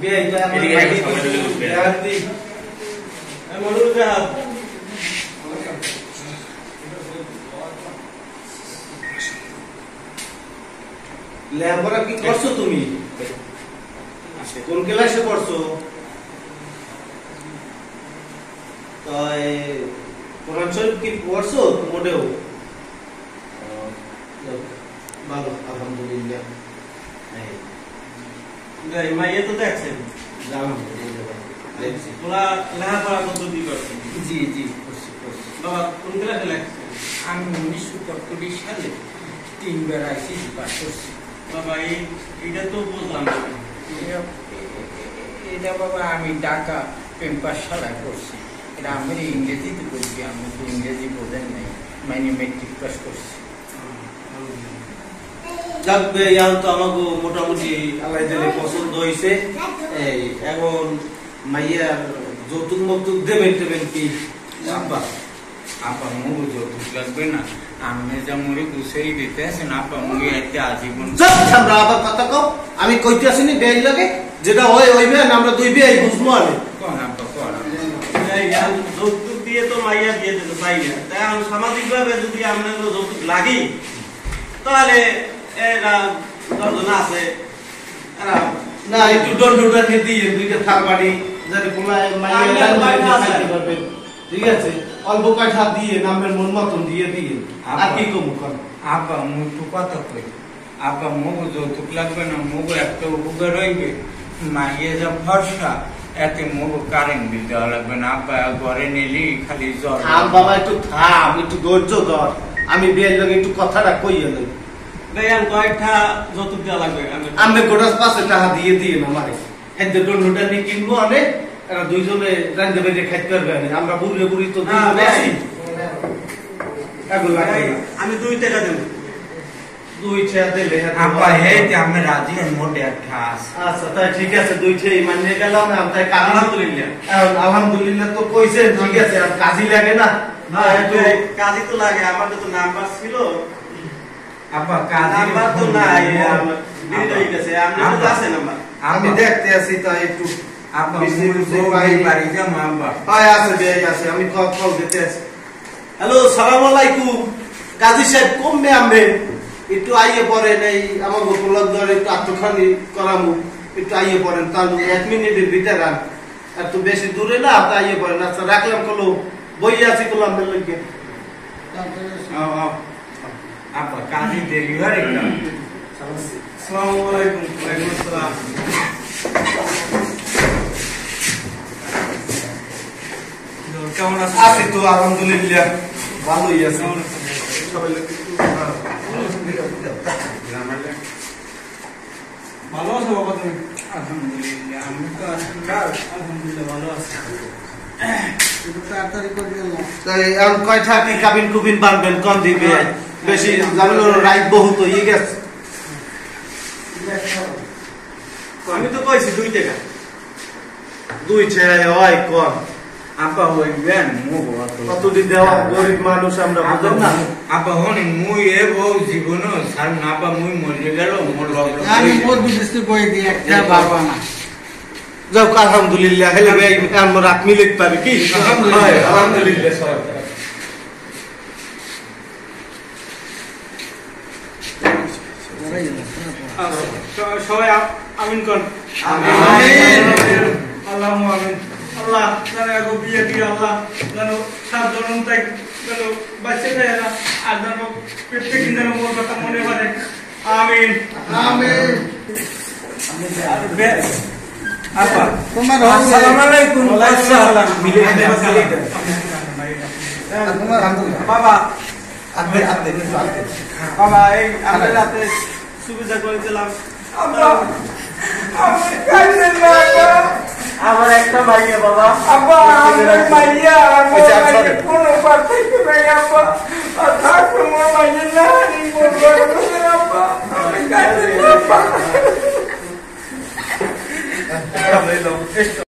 বিয়ে লেখাপড়া কি করছো তুমি? কোন ক্লাসে পড়ছো? কোরআন শরীফ কি পড়ছো মোটেও? ভালো, আলহামদুলিল্লাহ। মাইয়া তো দেখছেন লেখাপড়া পদ্ধতি করছেন? জি জি। বাবা কোন ক্লাসে লাগছেন? আমি 1973 সালে 3 বার আইসিসি পাস করছি। বাবা এইটা তো বুঝলাম না। এটা বাবা আমি ঢাকা পাঠশালায় করছি। এটা আমি ইংরেজিতে করছি, আমি তো ইংরেজি বোঝেন নাই, মানে মেট্রিক পাস করছি। যাকবে তো আমাকে মোটামুটি আল্লাহ দিলে পছন্দ হয়েছে। এখন মাইয়ার যৌতুক মৌতুক দেবেন কি? আপা আপা মুগু যৌতুক লাগবে না, আমি যা মুড়ি গুছাই দিতে আছেন আপা মুড়ি একটা আজীবন। আমরা আবার কথা কও, আমি কইতে আসিনি বেল লাগে যেটা হয় হইবে না, আমরা দুই বিয়ে বুঝবো আরে কোন আপা কোন যৌতুক দিয়ে তো মাইয়া বিয়ে দিতে পাই না। তাই সামাজিক ভাবে যদি আমরা যৌতুক লাগি তাহলে এরা দরজন আছে এরা না একটু দণ্ডটা খেয়ে দিয়ে দুইটা থাল বাড়ি যাতে পোলায় মাইয়া খাইতে পারবে। ঠিক আছে, অল্প কাঠা দিয়ে নামের মন মতন দিয়ে আর কি কমু কর। আপা মুখ তো কথা কই, আপা মুগু যৌতুক লাগবে না, মুগু একটা উপকার হইবে। মাইয়া যা ভরসা, এতে মুগু কারেন্ট বিল দেওয়া লাগবে না। আপা ঘরে নিলি খালি জ্বর। থাম বাবা, একটু থাম, একটু ধৈর্য ধর, আমি বিয়ের লগে একটু কথাটা কইয়ে লই। ভাইয়ান কয়েকটা যৌতুক দেওয়া লাগবে। আমি গোটাস পাশে টাকা দিয়ে না মারে হেনতে দণ্ডটা নিয়ে কিনবো অনেক, এরা দুইজনে রান্ধে বেঁধে খাইতে পারবে না। আমরা বুড়লে বুড়ি তো আমি 2 টাকা দেব। 2 টাকা দিলে আপা হেতে আমি রাজি হই মোটে একটা আছে। আচ্ছা তাই ঠিক আছে, 2 টাই মানিয়ে গেলাম না। তাই আলহামদুলিল্লাহ। আলহামদুলিল্লাহ তো কইছেন, ঠিক আছে। আর কাজী লাগে না? কাজী তো লাগে, আমার তো নাম্বার ছিল। আপা কাজী নাম্বার তো নাই, বিল হয়ে গেছে। আপনার তো আছে নাম্বার? আমি দেখতে আসি তাই একটু আপা মুই বাড়ি যাম আপা। হয় আছে বেই আছে, আমি কল দিতে আসি। হ্যালো, সালাম আলাইকুম কাজী সাহেব, কমবে আমবে একটু আইয়ে পড়েন। এই আমার গোপলক ধরে একটু আত্মখানি করামু, একটু আইয়ে পড়েন। তার 1 মিনিটের ভিতরে এত বেশি দূরে না, তা আইয়ে পড়েন। আচ্ছা রাখলাম, কলো বই আছি করলাম বেলকে। আপা কাজী দেরি হয় একটা। আসসালামু আলাইকুম। ওয়ালাইকুম আসসালাম। কেমন আছেন? আছি তো আলহামদুলিল্লাহ, ভালোই আছে। ভালো আছো বাবা তুমি? আলহামদুলিল্লাহ, আমি তো আলহামদুলিল্লাহ ভালো আছি। তাড়াতাড়ি করে গেলাম। তাই এখন কয়টা কি কাবিন কুবিন বানবেন কম দিবে? বেশি জানলো রাইট বহুত হয়ে গেছে। আমি তো কইছি 2 টাকা। 2 টাকা হয় কম। আপা হইবেন মুগু কতটি দেওয়া, গরিব মানুষ আমরা, বুঝলাম না। আপা হনি মুই এ বউ জীবন সার না আপা মুই মরে গেল মোর লগ আমি বহুত বিদেশে বই দিই একটা বাবা না। যাও আলহামদুলিল্লাহ, হেলে ভাই আমরা রাত মিলে পাবে কি? আলহামদুলিল্লাহ সব। সবাই আমিন কোন। আমিন। আল্লাহু আমিন। আল্লাহ জানে গো বিয়ে দিয়ে আল্লাহ জানো সাবধান তাই জানো বাঁচে যায় না, আর জানো প্রত্যেক দিন যেন মোর কথা মনে পড়ে। আমিন আমিন। আপা তোমার আসসালামু আলাইকুম। ওয়ালাইকুম আসসালাম। মিলে তোমার আলহামদুলিল্লাহ। বাবা আতে বাবা এই আমরা রাতে সুবিধা করে দিলাম। আমার একটা ভাইয়া বাবা। আপা আমার মাইয়া আমার কোন পার্থক্য নাই আপা। থাকো মোর মাইয়া না নি মোর ঘরে আপা। আমি কাছে আপা।